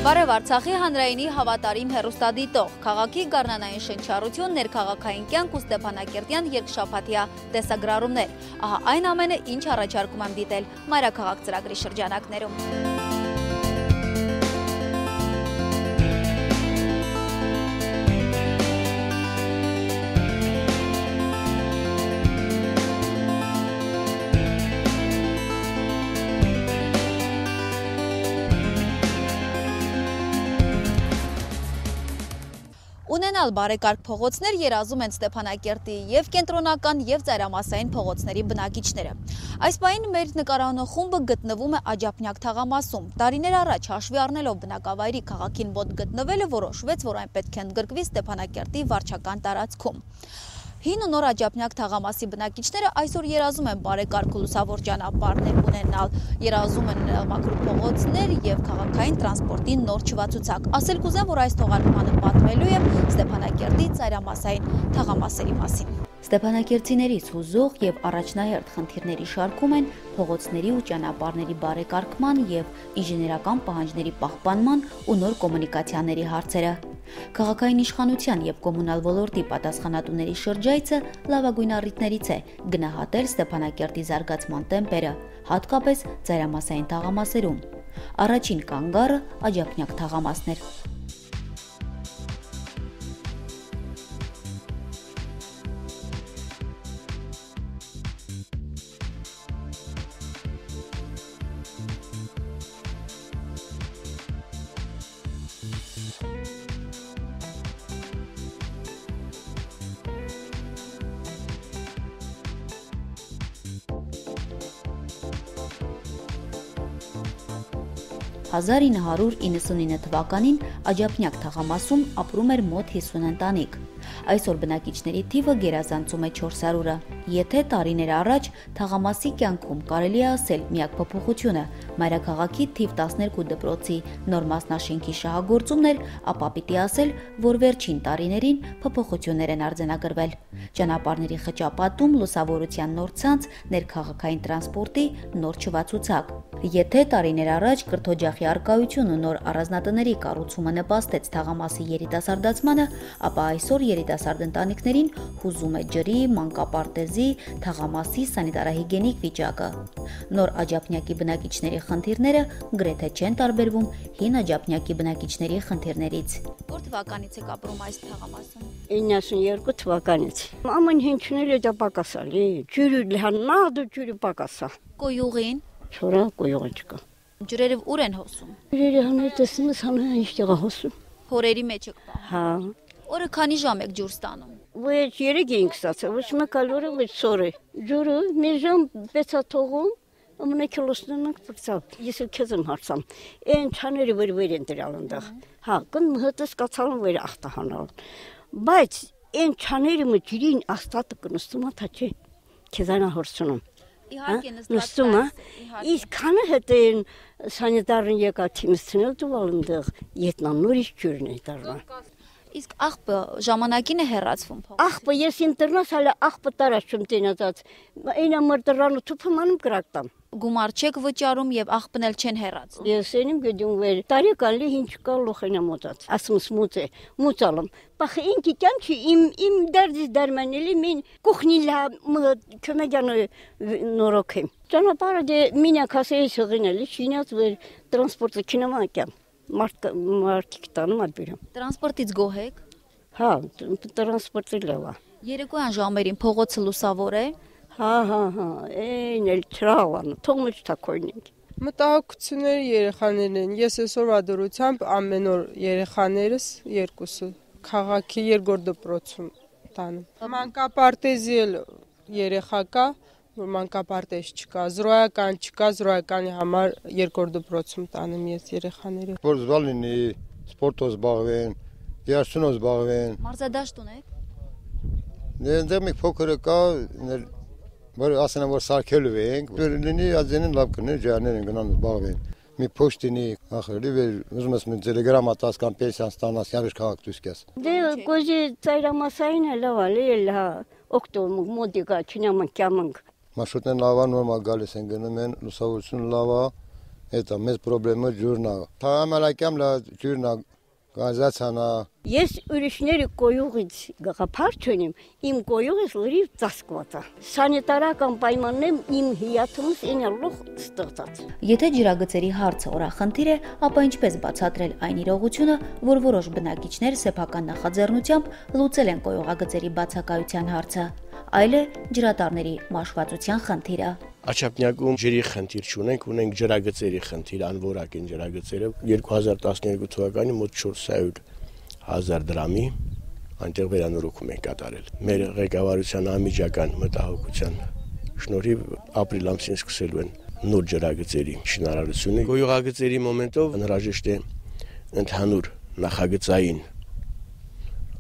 Բարև Արցախի հանրայինի հավատարիմ հեռուստադիտող, քաղաքի գարնանային շնչառություն, ներքաղաքային կյանք ու Ստեփանակերտյան երկշաբաթյա տեսագրարումներ։ Ահա այն ամենը, ինչ առաջարկում եմ դիտել Մայրաքաղաք ծրագրի շրջանակներում։ Ունենալ բարեկարգ փողոցներ երազում են Ստեփանակերտի և կենտրոնական և ծայրամասային փողոցների բնակիչները։ Այս պահին մեր նկարանող խումբը գտնվում է Աջափնյակ թաղամասում։ Տարիներ առաջ հաշվի առնելով բնակավայրի քաղաքին մոտ գտնվելը որոշվեց, որ այն պետք է ընդգրկվի Ստեփանակերտի վարչական տարածքում։ Հին ու նոր Աջափնյակ թաղամասի բնակիչները այսօր երազում են բարեկարգ ու լուսավոր ճանապարհներ ունենալ, երազում են մաքուր փողոցներ և քաղաքային տրանսպորտի նոր չվացուցակ։ Ասել կուզեմ, որ այս թողարկմանը պատմելու եմ Ստեփանակերտի ծայրամասային թաղամասերի մասին։ Ստեփանակերտցիներից հուզող և առաջնահերթ խնդիրների շարքում են փողոցների ու ճանապարհների բարեկարգման և ինժեներական պահանջների պահպանման ու նոր կոմունիկացիաների հարցերը։ Քաղաքային իշխանության և կոմունալ ոլորտի պատասխանատուների շրջայցը լավագույն առիթներից է գնահատել Ստեփանակերտի զարգացման տեմպերը, հատկապես ծայրամասային թաղամասերում։ Առաջին կանգառը Աջափնյակ թաղամասն էր։ «1999 թվականին Աջափնյակ թաղամասում ապրում էր մոտ 50 ընտանիք։ Այսօր բնակիչների թիվը գերազանցում է 400-ը։ Եթե տարիներ առաջ թաղամասի կյանքում կարելի է ասել միակ փոփոխությունը Մայրաքաղաքի թիվ 12 դպրոցի նոր մասնաշենքի շահագործումն էր, ապա պիտի ասել, որ վերջին տարիներին փոփոխություններ են արձանագրվել։ Ճանապարհների խճապատում, լուսավորության նոր ցանց, ներքաղաքային տրանսպորտի նոր չվացուցակ։ Եթե տարիներ առաջ կրթօջախի առկայություն ու նոր առանձնատների կառուցումը նպաստեց թաղամասի երիտասարդացմանը, ապա այսօր երիտասարդ ընտանիքներին հուզում է ջրի, մանկապարտեզի, թաղամասի սանիտարահիգիենիկ վիճակը։ Նոր Աջափնյակի բնակիչների խնդիրները գրեթե չեն տարբերվում հին Աջափնյակի բնակիչների խնդիրներից։ Որ թվականից եք ապրում այս թաղամասում։ 92 թվականից։ Ամեն ինչն էլ դա պակասալի։ Ջուրը լհաննա, ջուրը պակասա։ Կոյուղին։ Չորա կոյուղը չկա։ Ջրերը ուր են հոսում։ Ջրերը հանել տեսնում ես հանել ինչտեղ հոսում։ Հորերի մեջ եք պահում։ Հա։ Օրը քանի ժամ եք ջուր ստանում։ Ոչ 3 ենք ստացել, ոչ մեկ օրը ոչ սորը։ Ջուրը մի ժամ 6-ա թողում, ամենը կիլոսն ենք փծավ։ Ես էլ քեզ եմ հարցամ։ Այն չաները վեր են դրալ այնտեղ։ Հա, կն հտես կացալն վեր ախտահանալ։ Բայց այն չաները մը ջրին աստատը կնստում է թե չէ։ Քեզանա հորցնում։ Իհարկե նստում է։ Իսկ քանը հետեն սանիտարն եկա թիմսցնել դուալ այնտեղ։ Ետնան նորից ջուրն է դառնա։ Իսկ աղբը ժամանակին է հեռացվում փողոց։ Աղբը ես ինտերնաս հələ աղբը տարաշում տենացած։ Այնա մրդրանը թուփմանում կրակտամ։ Գումար չեք վճարում եւ աղբն էլ չեն հեռացնում։ Ես այնիմ գդում վեր։ Տարեկան լի ինչ կա լոխենա մոտած։ Ասում մուծե, մուծալım։ Բախ ինքի կյանքի իմ դարձ դարմանելի մին կուխնիլա կոմեդիանը նորոքեմ։ Ճանապարհը դե մինա կասեի շղինել, շինած վեր տրանսպորտը կինոմակյան։ Մարդիկ տանում ադբիրում։ Տրանսպորտից գոհ եք։ Հա, տրանսպորտը լավ է։ Երեկոյան ժամերին փողոցը լուսավոր է։ Հա, այն էլ չրավան, թող մեջ թակոյնենք։ Մտահոգությունների երեխաներն են։ Ես այսօրվա դրությամբ ամեն օր երեխաներս երկուսը քաղաքի երկրորդ դպրոցում տանում։ Մանկապարտեզի էլ երեխա կա, որ մանկապարտեզ չկա, զրոյական չկա, զրոյականի համար երկրորդ դպրոցում տանում ես երեխաները։ Որ զբաղ լինի, սպորտով զբաղվեն, երաժշտությունով զբաղվեն։ Մարզադաշտ ունեք։ Դե մի փոքր կա, որ ասեն որ սարքելու ենք, որ լինի ազենին լավ կներ, ջաներ են գնան զբաղվեն։ Մի փոստինի ախրելի վեր ուզում ես մի տելեգրամա տաս կամ պենսիան ստանաս, յավիշ քաղաք դուրս կես։ Դե գոժի ծայրամասային է լավ է, հա, օկտոմ մոդիկա չնամանք կամանք։ Մաշուտն լավա նորմալ գալիս են գնում են, լուսավորությունը լավա, Это մեծ պրոբլեմը ջուրն է։ Թամալակյամ լա ջուրն է գազացանա։ Ես ուրիշների կոյուղից գաղափար չունեմ, իմ կոյուղից լրիվ ծածկված է։ Սանիտարական պայմաններում իմ հիաթումս ինալուխ ստեղծած։ Եթե ջրագծերի հարցը օրախնդիր է, ապա ինչպես բացատրել այն իրողությունը, որ որոշ բնակիչներ սեփական նախաձեռնությամբ լուծել են կոյուղագծերի բացակայության հարցը, այլ է ջրատարների մաշվածության խնդիրը։ Աչափնյակում ջրի խնդիր չունենք, ունենք ջրագծերի խնդիր, անորակ են ջրագծերը։ 2012 թվականին մոտ 400,000 դրամի այնտեղ վերանորոգում են կատարել։ Մեր ղեկավարության անմիջական մտահոգության շնորհիվ ապրիլ ամսին սկսելու են նոր ջրագծերի շինարարությունը։ Կոյուղագծերի մոմենտով անհրաժեշտ է ընդհանուր նախագծային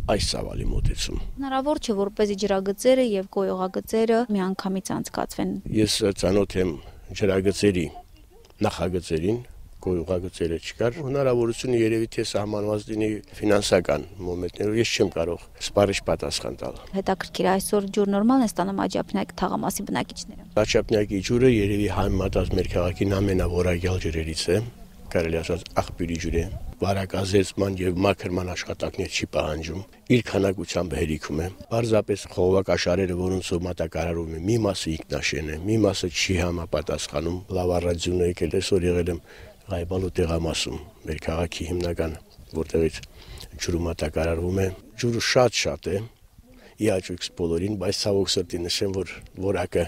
այս սավալի մոտեցում։ Հնարավոր չէ, որպեսզի ջրագծերը եւ կոյուղագծերը միանգամից անցկացվեն։ Ես ծանոթ եմ ջրագծերի նախագծերին, կոյուղագծերը չկար։ Հնարավորությունը երևի թե սահմանված լինի ֆինանսական մոմենտներով, ես չեմ կարող սպառիչ պատասխան տալ։ Հետաքրքիր է, այսօր ջուր նորմալ է ստանում Աջափնյակ թաղամասի բնակիչները։ Աչափնյակի ջուրը երևի համեմատած մեր քաղաքին ամենավորակյալ ջրերից է, կարելի ասած աղբյուրի ջուր է, վարակազերծման եւ մաքրման աշխատանքներ չի պահանջում, իր քանակությամբ հերիքում է։ Պարզապես խողովակաշարերը, որոնցով մատակարարվում է, մի մասը ինքնաշեն է, մի մասը չի համապատասխանում։ Լավ առանձին եկել այսօր եղել եմ Ղայբալու տեղամասում, մեր քաղաքի հիմնական, որտեղից ջուրը մատակարարվում է։ Ջուրը շատ է, իհաճույքս բոլորին, բայց ցավոք սրտի նշեմ, որ որակը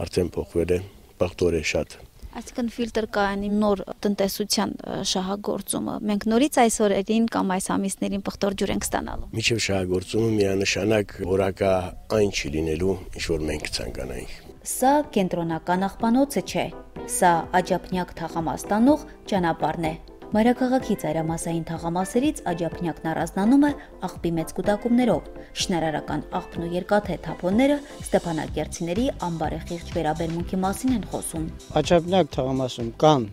արդեն փոխվել է, բախտորե շատ։ Այսինքն ֆիլտր կայանի նոր տնտեսության շահագործումը։ Մենք նորից այսօր էդին կամ այս ամիսներին պղտոր ջուր ենք ստանալու։ Միջև շահագործումը միանշանակ որակա այն չի լինելու, ինչ որ մենք ցանկանայինք։ Սա կենտրոնական աղբանոցը չէ։ Սա Աջափնյակ թաղամաս տանող ճանապարհն է։ Մայրաքաղաքի ծայրամասային թաղամասերից Աջափնյակն առանձնանում է աղբի մեծ կուտակումներով։ Շինարարական աղբն ու երկաթե թափոնները ստեփանակերտցիների անբարեխիղճ վերաբերմունքի մասին են խոսում։ Աջափնյակ թաղամասում կան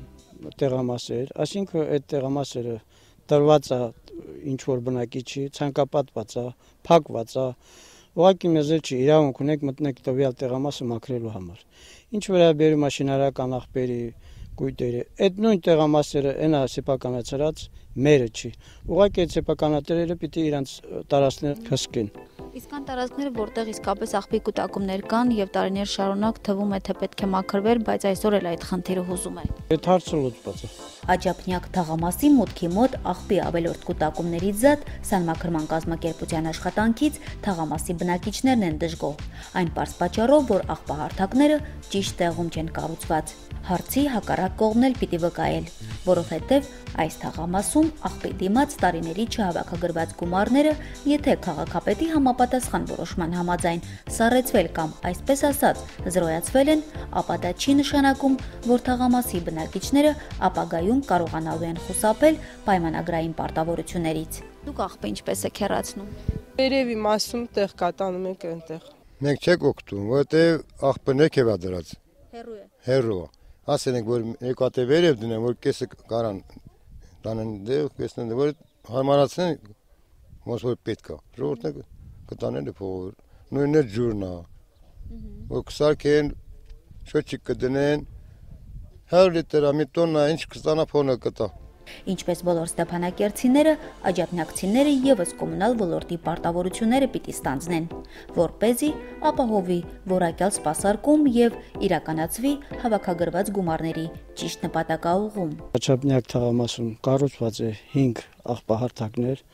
տեղամասեր, այսինքն այդ տեղամասերը տրված է ինչ որ բնակիչի, ցանկապատված է, փակված է։ Ուղղակի մեզ չի իրավունք ունենք մտնեք տվյալ տեղամասը մաքրելու համար։ Ինչ վերաբերում է շինարարական աղբերի կույտերը, այդ նույն տեղամասերը այնա սեփականացրած մերը չի։ Ուղղակի այդ սեփականատերերը պիտի իրանց տարածքներ քսկեն։ Իսկ կան տարածքներ, որտեղ իսկապես աղբի կուտակումներ կան եւ տարիներ շարունակ թվում է թե պետք է մաքրվեր, բայց այսօր էլ այդ խնդիրը հուզում է։ Այդ հարցը լուծված է։ Աջափնյակ թաղամասի մուտքի մոտ աղբի ավելորդ կուտակումներից զատ սանմաքրման կազմակերպության աշխատանքից թաղամասի բնակիչներն են դժգոհ։ Այն պարզ պատճառով, որ աղբահարթակները ճիշտ տեղում չեն կառուցված։ Հարցի հակառակ կողմն էլ պիտի վկայել, որովհետև այս թաղամասում աղբի դիմաց տարիների չհավաքագրված գումարները, եթե քաղաքապետի համապատասխան որոշման համաձայն սառեցվել կամ այսպես ասած զրոյացվել են, ապա դա չի նշանակում, որ թաղամասի բնակիչները ապագայում կարողանալու են խուսափել պայմանագրային պարտավորություններից։ Դուք աղբը ինչպես եք հեռացնում։ Երևի մասում տեղ կտանում ենք այնտեղ։ Մենք չենք օգտվում, որտեղ աղբը ներքև է դրած։ Հեռու է։ Հերո։ Ասել ենք, որ երկու վերև դնեն, որ կեսը կարան տանեն դեղ, կեսն որ հարմարացնեն, ոնց որ պետք է։ Ժողովուրդը կտանեն փողը։ Նույնն է ջուրն է։ Որ կսարքեն, շոչիկ կդնեն, 100 լիտր, մի տոննա, ինչ կստանա փողը կտա։ Ինչպես բոլոր ստեփանակերտցիները, աջափնյակցիները եւս կոմունալ ոլորտի պարտավորությունները պիտի ստանձնեն, որպեսզի ապահովի որակյալ սպասարկում եւ իրականացվի հավաքագրված գումարների ճիշտ նպատակաուղղում։ Աջափնյակ թաղամասում կառուցված է 5 աղբահարթակներ,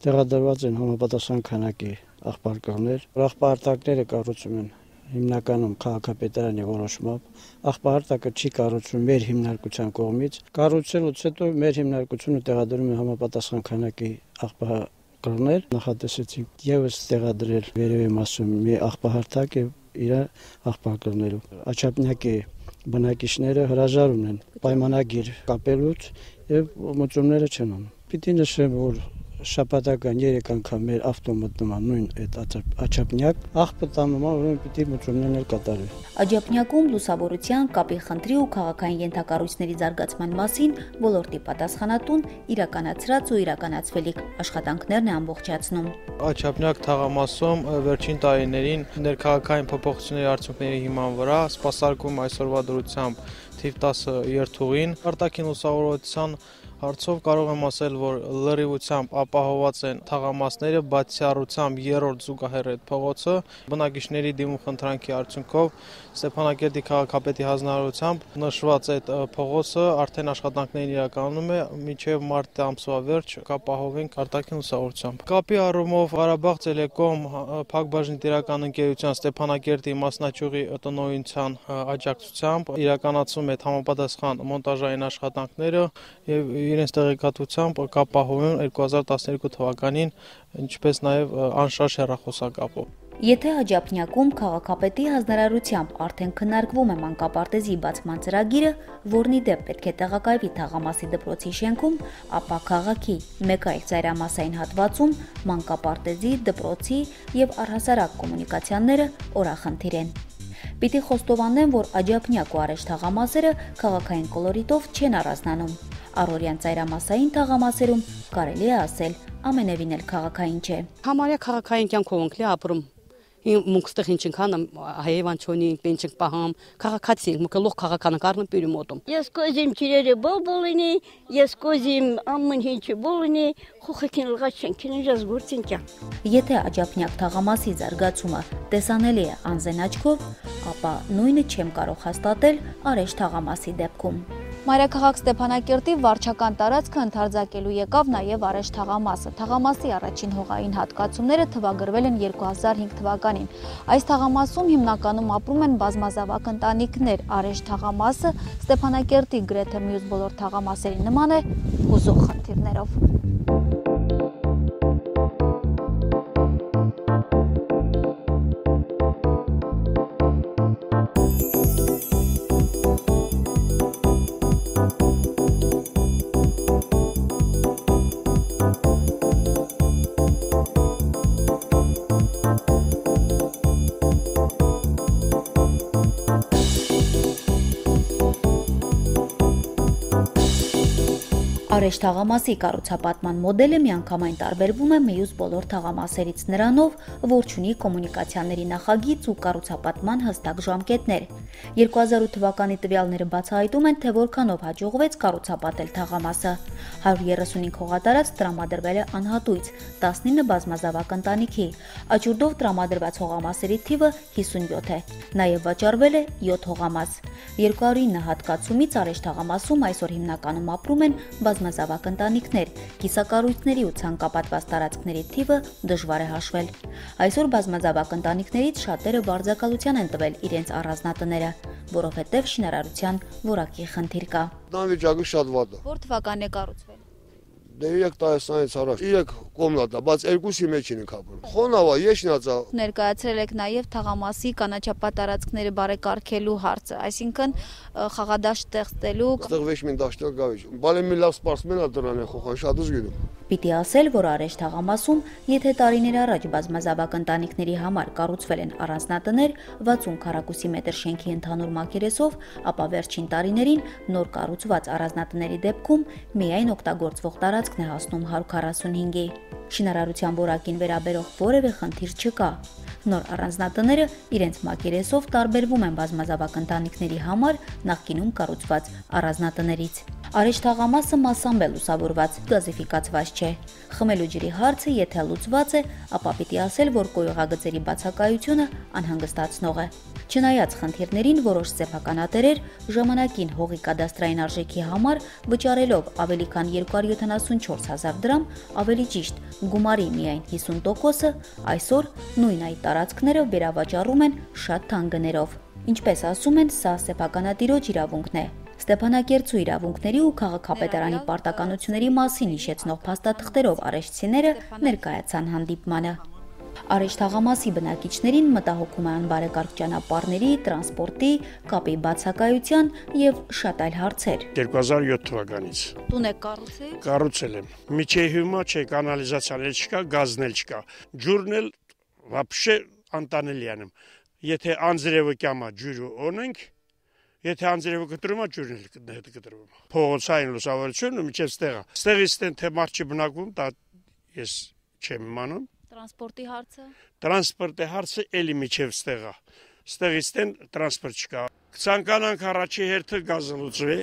տեղադրված են համապատասխան քանակի աղբարկղներ։ Աղբահարթակները կառուցում են հիմնականում քաղաքապետարանի որոշմամբ, աղբահարթակը չի կառուցվում մեր հիմնարկության կողմից։ Կառուցելուց հետո մեր հիմնարկությունը տեղադրում է համապատասխան քանակի աղբահարթակներ։ Նախատեսեցինք եւս տեղադրել վերևի մասում մի աղբահարթակ եւ իր աղբարկղներով։ Աջափնյակի բնակիչները հրաժարվում են պայմանագիր կապելուց եւ մոծումները չեն անում։ Պիտի նշեմ, որ շաբաթական 3 անգամ մեր ավտոմատն նույն այդ Աջափնյակ աղբը տանում է, որոնք պիտի մուծումներն կատարվի։ Աջափնյակում լուսավորության, կապի խնդրի ու քաղաքային ենթակառույցների զարգացման մասին ոլորտի պատասխանատուն իրականացրած ու իրականացվելիք աշխատանքներն է ամբողջացնում։ Աջափնյակ թաղամասում վերջին տարիներին ներքաղաքային փոփոխությունների արդյունքների հիման վրա սպասարկում այսօրվա դրությամբ թիվ 10 երթուղին։ Արտաքին լուսավորության հարցով կարող եմ ասել, որ լրիվությամբ ապահովված են թաղամասները, բացառությամբ 3-րդ զուգահեռ այդ փողոցը։ Բնակիչների դիմախնդրանքի արդյունքով Ստեփանակերտի քաղաքապետի հանձնարարությամբ նշված այդ փողոցը արդեն աշխատանքներին իրականում է, մինչև մարտ ամսվա վերջ կապահովենք արտաքին լուսավորությամբ։ Կապի առումով Ղարաբաղ Տելեկոմ Փակbaşıны տիրական ընկերության Ստեփանակերտի մասնաճյուղի տնօրինության աջակցությամբ իրականացում է համապատասխան մոնտաժային աշխատանքները եւ իրենց տեղեկատվությամբ կապահովում 2012 թվականին, ինչպես նաև անշարժ հեռախոսակապով։ Եթե Աջափնյակում քաղաքապետի հանձնարարությամբ արդեն քննարկվում է մանկապարտեզի բացման ծրագիրը, որն ի դեպ պետք է տեղակայվի Թաղամասի դպրոցի շենքում, ապա քաղաքի մեկ այլ ծայրամասային հատվածում մանկապարտեզի, դպրոցի եւ առհասարակ կոմունիկացիաները օրախնդիր են։ Պիտի խոստովանեմ, որ Աջափնյակ ու Արեշ թաղամասերը քաղաքային կոլորիտով չեն առանձնանում։ Առօրյան ծայրամասային թաղամասերում կարելի է ասել ամենևին էլ քաղաքային չէ։ Համարյա քաղաքային կյանքով ենք ապրում։ Մունքստեղ ինչքան հայևան չունենք, ինչք պահամ, քաղաքացի ենք, մկլող քաղաքանը կառնում պիրում օտում։ Ես կոզիմ ճիրերը բոլինի, ես կոզիմ ամեն ինչը բոլինի, խոխքին լղաչեն, քինիժս գործինքա։ Եթե Աջափնյակ թաղամասի զարգացումը տեսանելի է անզեն աչքով, ապա նույնը չեմ կարող հաստատել Արեշ թաղամասի դեպքում։ Մայրաքաղաք Ստեփանակերտի վարչական տարածքը ընդարձակելու եկավ նաև Արեշ թաղամասը։ Թաղամասի առաջին հողային հատկացումները թվագրվել են 2005 թվականին։ Այս թաղամասում հիմնականում ապրում են բազմազավակ ընտանիքներ։ Արեշ թաղամասը Ստեփանակերտի գրեթե մյուս բոլոր թաղամասերի նման է հուզող խնդիրներով։ Արեշ թաղամասի կառուցապատման մոդելը միանգամայն տարբերվում է մյուս բոլոր թաղամասերից նրանով, որ ունի կոմունիկացիաների նախագիծ ու կառուցապատման հստակ ժամկետներ։ 2008 թվականի տվյալները բացահայտում են, թե որքանով հաջողվեց կառուցապատել թաղամասը։ 135 հողատարածք տրամադրվել է անհատույց, 19 բազմազավակ ընտանիքի։ Աճուրդով տրամադրված հողամասերի թիվը 57 է։ Նաև վաճառվել է 7 հողամաս։ 209 հատկացումից Արեշ թաղամասում այսօր հիմնականում ապրում են բազմազավակ ընտանիքներ, կիսակառույցների ու ցանկապատված տարածքների թիվը դժվար է հաշվել։ Այսօր բազմազավակ ընտանիքներից շատերը բարձակալության են տվել իրենց առանձնատները, որովհետև շինարարության որակի խնդիր կա։ Նավիճակը շատ վատ է։ Որ թվականն է կառուցվել։ Դե 3 տարեից առաջ 3 կոմնատ է, բայց 2-ի մեջին ենք ապրում։ Խոնավա, եշնացա։ Ներկայացրել եք նաև թաղամասի կանաչապատ տարածքները բարեկարգելու հարցը, այսինքն խաղադաշտ ստեղծելու։ Այստեղ ոչ մի դաշտ գավիճ։ Բալի մի լավ սպորտսմեն է դրան է խոխան, շատ ուզգինում։ Պիտի ասել, որ Արեշ թաղամասում, եթե տարիներ առաջ բազմազավակ ընտանիքների համար կառուցվել են առանձնատներ 60 քառակուսի մետր շենքի ընդհանուր մակերեսով, ապա վերջին տարիներին նոր կառուցված առանձնատների դեպքում միայն օգտագործվող տարածքն է հասնում 145-ի։ Շինարարության որակին վերաբերող որևէ խնդիր չկա։ Նոր առանձնատները իրենց մակերեսով տարբերվում են բազմազավակ ընտանիքների համար նախկինում կառուցված առանձնատներից։ Արեշ թաղամասը մասամբ է լուսավորված, գազիֆիկացված չէ։ Խմելու ջրի հարցը եթե լուծված է, ապա պիտի ասել, որ կոյուղագծերի բացակայությունը անհանգստացնող է։ Չնայած խնդիրներին, որոշ սեփականատերեր ժամանակին հողի կադաստրային արժեքի համար վճարելով ավելի քան 274,000 դրամ, ավելի ճիշտ գումարի միայն 50%-ը, այսօր նույն այդ տարածքները վերավաճառում են շատ թանկ գներով։ Ինչպես ասում են, սա սեփականատիրոջ իրավունքն է։ Ստեփանակերտցու իրավունքների ու քաղաքապետարանի պարտականությունների մասին հիշեցնող փաստաթղթերով արեշցիները ներկայացան հանդիպմանը։ Արեշ թաղամասի բնակիչներին մտահոգում է անբարեկարգ ճանապարհների, տրանսպորտի, կապի բացակայության եւ շատ այլ հարցեր։ 2007 թվականից Տուն եք կառուցել։ Կառուցել եմ։ Միջի հիմա չէ, կանալիզացիան էլ չկա, գազն էլ չկա։ Ջուրն էլ вообще անտանելի է։ Եթե անձրևը կյամա ջուրը ունենք, եթե անձրևը կտրում է, ջուրն էլ կտրում։ Փողոցային լուսավորությունը միջև ստեղա։ Ստեղից տեն թե մարդ չբնակվում, դա ես չեմ իմանում։ Տրանսպորտի հարցը։ Տրանսպորտի հարցը էլի միջև ստեղա։ Ստեղից տեն տրանսպորտ չկա։ Կցանկանանք առաջի հերթը գազը լուծվի,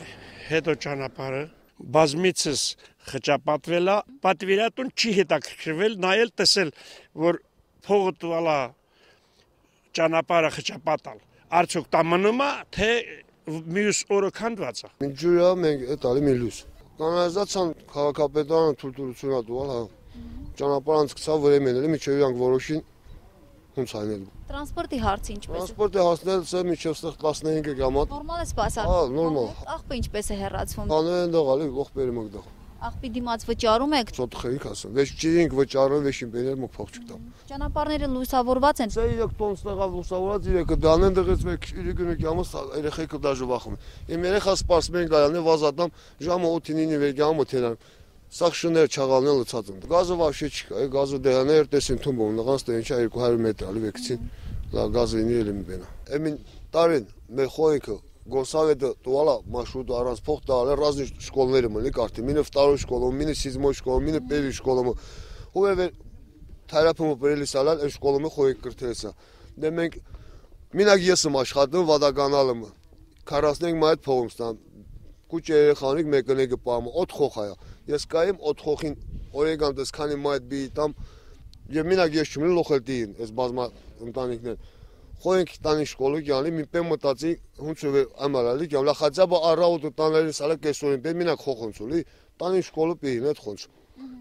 հետո ճանապարհը, բազմիցս խճապատվել է, պատվիրատուն չի հետաքրքրվել, նայել տեսել, որ փողը տվալա ճանապարհը խճապատալ, արդյոք դա մնում է, թե մյուս օրը քանդված է։ Մինչ ջուրը մենք էտալի մի լույս։ Կանալիզացիան քաղաքապետարանը թույլտվություն է տվել, հա։ Ճանապարհը անցկացավ վրեմենելի, միջև իրանք որոշին ոնց անել։ Տրանսպորտի հարցը ինչպես է։ Տրանսպորտի հասնել սա միջև 15 ժամանակ։ Նորմալ է սպասարկում։ Հա, նորմալ։ Աղբը ինչպես է հեռացվում։ Անեն ընդողալի ողբերը մգդող։ Աղբի դիմաց վճարում եք։ Ծոտխեինք ասում։ Վեճ ճիրինք վճարում, վեճին բերել մոք փող չկտա։ Ճանապարհները լուսավորված են։ Սա 3 տոն ստեղավ լուսավորած 3-ը դանեն դղից մեկ իրիկունը կամս երեխեքը դաժը վախում։ Իմ երեխա սպասում են գայանե վազատամ ժամը 8-9-ի վեգամ օթերան։ Սա շներ չաղալն լցած են։ Գազը вообще չկա, գազը դեհաներ տեսին թումբում, նղանց դե ինչա 200 մետր ալի վեկցին։ Լա գազը ինի էլ մբենա։ Էմին տարին մեր խոյքը Գոսավետը տուալա մարշրուտ առանց փող տալը разные շկոլները մնի կարտի։ Մինը վտարո շկոլում, մինը սիզմո շկոլում, մինը պևի շկոլում։ Ովևէ թերապումը բերելի սալալ այս շկոլումը խոյք կրթեսա։ Դե մենք մինակ ես եմ աշխատում վադականալում։ 45 մայր փողում ստամ։ Կուչ երեխանիկ մեկնեգը պամը օդ խոխայա։ Ես կայեմ օդ խոխին օրեգան դες քանի մայր բիտամ եւ մինակ ես չունեմ լոխելտին այս բազմա ընտանիքներ խոյենք տանի շկոլը գալի մի պեմ մտածի ոնց է ամալալի գալա խածաբը առավոտը տաների սալա կեսորին պեմ մինակ խոխոնցուլի տանի շկոլը պին այդ խոնց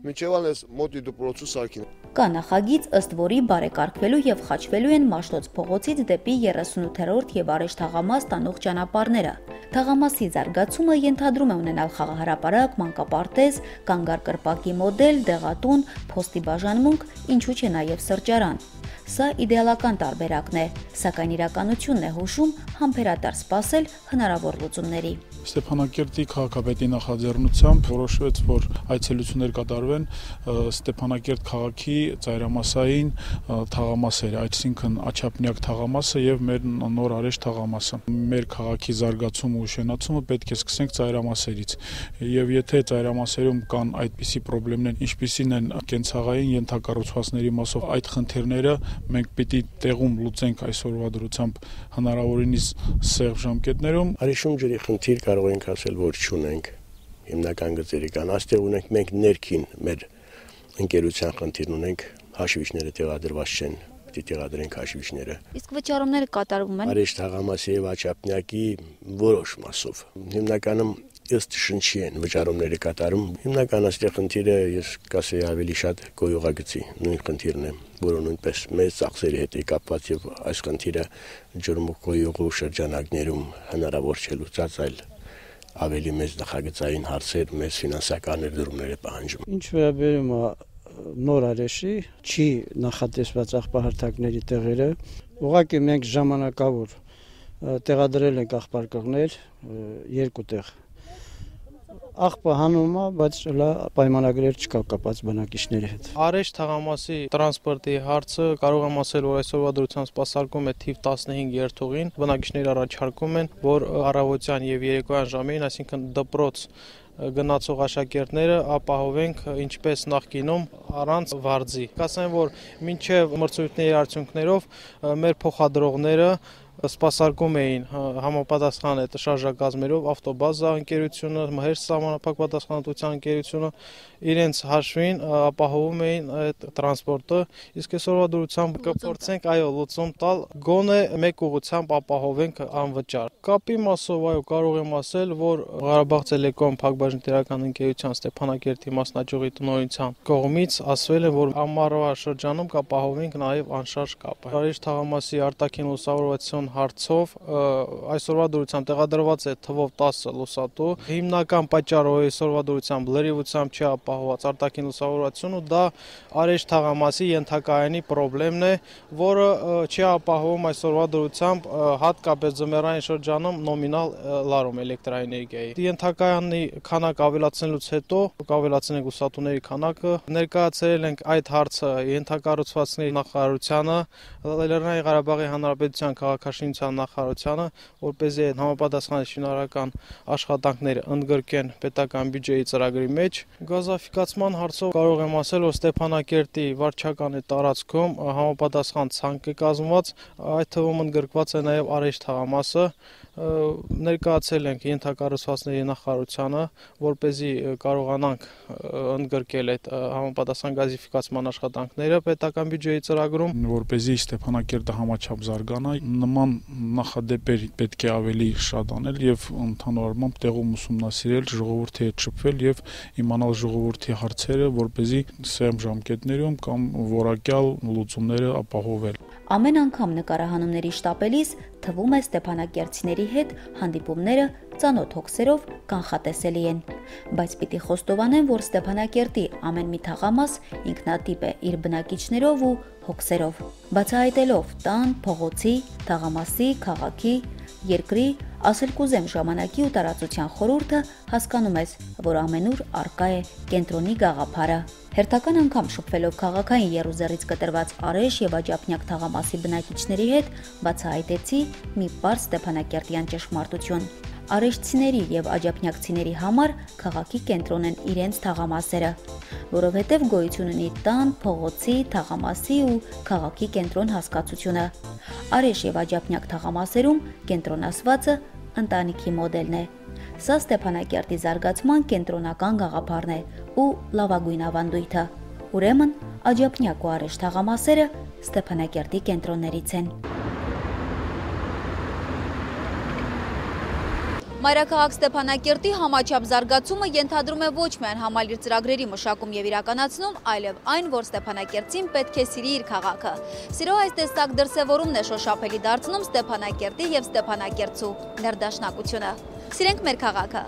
Միջևան ես մոտի դպրոցու սարքին։ Կա նախագիծ, ըստ որի բարեկարգվելու եւ խաչվելու են Մաշտոց փողոցից դեպի 38-րդ եւ Արեշ թաղամաս տանող ճանապարհները։ Թաղամասի զարգացումը ենթադրում է ունենալ խաղահարապարակ, մանկապարտեզ, կանգառ-կրպակի մոդել, դեղատուն, փոստի բաժանմունք, ինչու՞ չէ նաեւ սրճարան։ Սա իդեալական տարբերակն է, սակայն իրականությունն է հուշում համբերատար սպասել հնարավոր լուծումների։ Ստեփանակերտի քաղաքապետի նախաձեռնությամբ որոշվեց, որ այցելություններ կատարվեն Ստեփանակերտ քաղաքի ծայրամասային թաղամասերը, այսինքն Աչափնյակ թաղամասը եւ մեր նոր Արեշ թաղամասը։ Մեր քաղաքի զարգացումը ու շենացումը պետք է սկսենք ծայրամասերից։ Եվ եթե ծայրամասերում կան այդպիսի խնդիրներ, ինչպիսին են կենցաղային ենթակառուցվածքների մասով այդ խնդիրները մենք պիտի տեղում լուծենք այսօրվա դրությամբ հնարավորինս սեղմ ժամկետներում։ Արեշում ջրի խնդիր կարող ենք ասել, որ չունենք։ Հիմնական գծերի կան, այստեղ ունենք մենք ներքին մեր ընկերության խնդիրն ունենք, հաշվիչները տեղադրված չեն, պիտի տեղադրենք հաշվիչները։ Իսկ վճարումները կատարվում են Արեշ թաղամասի եւ Աչափնյակի որոշ մասով։ Հիմնականում ըստ շնչի են վճարումները կատարում։ Հիմնական այստեղ խնդիրը ես կասեի ավելի շատ գոյողագծի նույն խնդիրն է, որը նույնպես մեծ ծախսերի հետ է կապված եւ այս խնդիրը ջրում գոյողու շրջանակներում հնարավոր չէ լուծած, այլ ավելի մեծ նախագծային հարցեր, մեծ ֆինանսական ներդրումներ է պահանջում։ Ինչ վերաբերում է նոր Արեշի, չի նախատեսված աղբահարթակների տեղերը, ուղղակի մենք ժամանակավոր տեղադրել ենք աղբարկղներ, 2 տեղ։ Աղբը հանում է, բայց լա պայմանագրեր չկա կապած բնակիչների հետ։ Արեշ թաղամասի տրանսպորտի հարցը կարող եմ ասել, որ այսօրվա դրությամբ սպասարկում է թիվ 15 երթուղին։ Բնակիչները առաջարկում են, որ առավոտյան եւ երեկոյան ժամերին, այսինքն դպրոց գնացող աշակերտները ապահովենք ինչպես նախկինում առանց վարձի։ Կասեմ, որ մինչև մրցույթների արդյունքներով մեր փոխադրողները սպասարկում էին համապատասխան այդ շարժակազմերով ավտոբազա ընկերությունը, Մհեր սահմանափակ պատասխանատվության ընկերությունը իրենց հաշվին ապահովում էին այդ տրանսպորտը, իսկ այսօրվա դրությամբ կփորձենք լուծում տալ, գոնե մեկ ուղղությամբ ապահովենք անվճար։ Կապի մասով կարող եմ ասել, որ Ղարաբաղ Տելեկոմ փակbaşıնտերական ընկերության Ստեփանակերտի մասնաճյուղի տնօրինության կողմից ասվել է, որ ամառվա շրջանում կապահովենք նաև անշարժ կապը։ Արեշ թաղամասի արտաքին լուսավորվածություն հարցով այսօրվա դրությամբ տեղադրված է թվով 10 լուսատու։ Հիմնական պատճառը այսօրվա դրությամբ լրիվությամբ չի ապահովված արտաքին լուսավորվածությունը, դա Արեշ թաղամասի ենթակայանի խնդիրն է, որը չի ապահովում այսօրվա դրությամբ հատկապես ձմեռային շրջանում նոմինալ լարում էլեկտրաէներգիայի։ Ենթակայանի քանակ ավելացնելուց հետո կավելացնենք լուսատուների քանակը, ներկայացրել ենք այդ հարցը ենթակառուցվածքների նախարարությանը, Լեռնային Ղարաբաղի Հանրապետության քաղաքաշինության նախարարությանը, որպեսզի այդ համապատասխան շինարարական աշխատանքները ընդգրկեն պետական բյուջեի ծրագրի մեջ։ Գազաֆիկացման հարցով կարող եմ ասել, որ Ստեփանակերտի վարչականի տարածքում համապատասխան ցանկ է կազմված, այդ թվում ընդգրկված է նաև Արեշ թաղամասը, ներկայացել ենք ենթակառուցվածքների նախարարությանը, որպեսզի կարողանանք ընդգրկել այդ համապատասխան գազիֆիկացման աշխատանքները պետական բյուջեի ծրագրում, որպեսզի Ստեփանակերտը համաչափ զարգանա, նման նախադեպեր պետք է ավելի շատ անել եւ ընդհանուր առմամբ տեղում ուսումնասիրել, ժողովրդի հետ շփվել եւ իմանալ ժողովրդի հարցերը, որպեսզի սեմ ժամկետներում կամ որակյալ լուծումները ապահովել։ Ամեն անգամ նկարահանումների շտապելիս թվում է ստեփանակերտցիների հետ հանդիպումները ծանոթ հոգսերով կանխատեսելի են, բայց պիտի խոստովանեմ, որ Ստեփանակերտի ամեն մի թաղամաս ինքնատիպ է իր բնակիչներով ու հոգսերով, բացահայտելով տան, փողոցի, թաղամասի, քաղաքի, երկրի, ասել կուզեմ ժամանակի ու տարածության խորհուրդը, հասկանում ես, որ ամենուր առկա է կենտրոնի գաղափարը։ Հերթական անգամ շփվելով քաղաքային եռուզեռից կտրված Արեշ եւ Աջափնյակ թաղամասի բնակիչների հետ բացահայտեցի մի պարզ ստեփանակերտյան ճշմարտություն։ Արեշցիների եւ աջափնյակցիների համար քաղաքի կենտրոն են իրենց թաղամասերը, որովհետեւ գոյություն ունի տան, փողոցի, թաղամասի ու քաղաքի կենտրոն հասկացությունը։ Արեշ եւ Աջափնյակ թաղամասերում կենտրոնացվածը ընտանիքի մոդելն է։ Սա Ստեփանակերտի զարգացման կենտրոնական գաղափարն է ու լավագույն ավանդույթը։ Ուրեմն Աջափնյակ ու Արեշ թաղամասերը Ստեփանակերտի կենտրոններից են։ Մայրաքաղաք Ստեփանակերտի համաչափ զարգացումը ենթադրում է ոչ միայն համալիր ծրագրերի մշակում եւ իրականացնում, այլև այն, որ Ստեփանակերտին պետք է սիրի իր քաղաքը։ Սիրո այս տեսակ դրսևորումն է շոշափելի դարձնում Ստեփանակերտի եւ Ստեփանակերտցու ներդաշնակությունը։ Սիրենք մեր քաղաքը։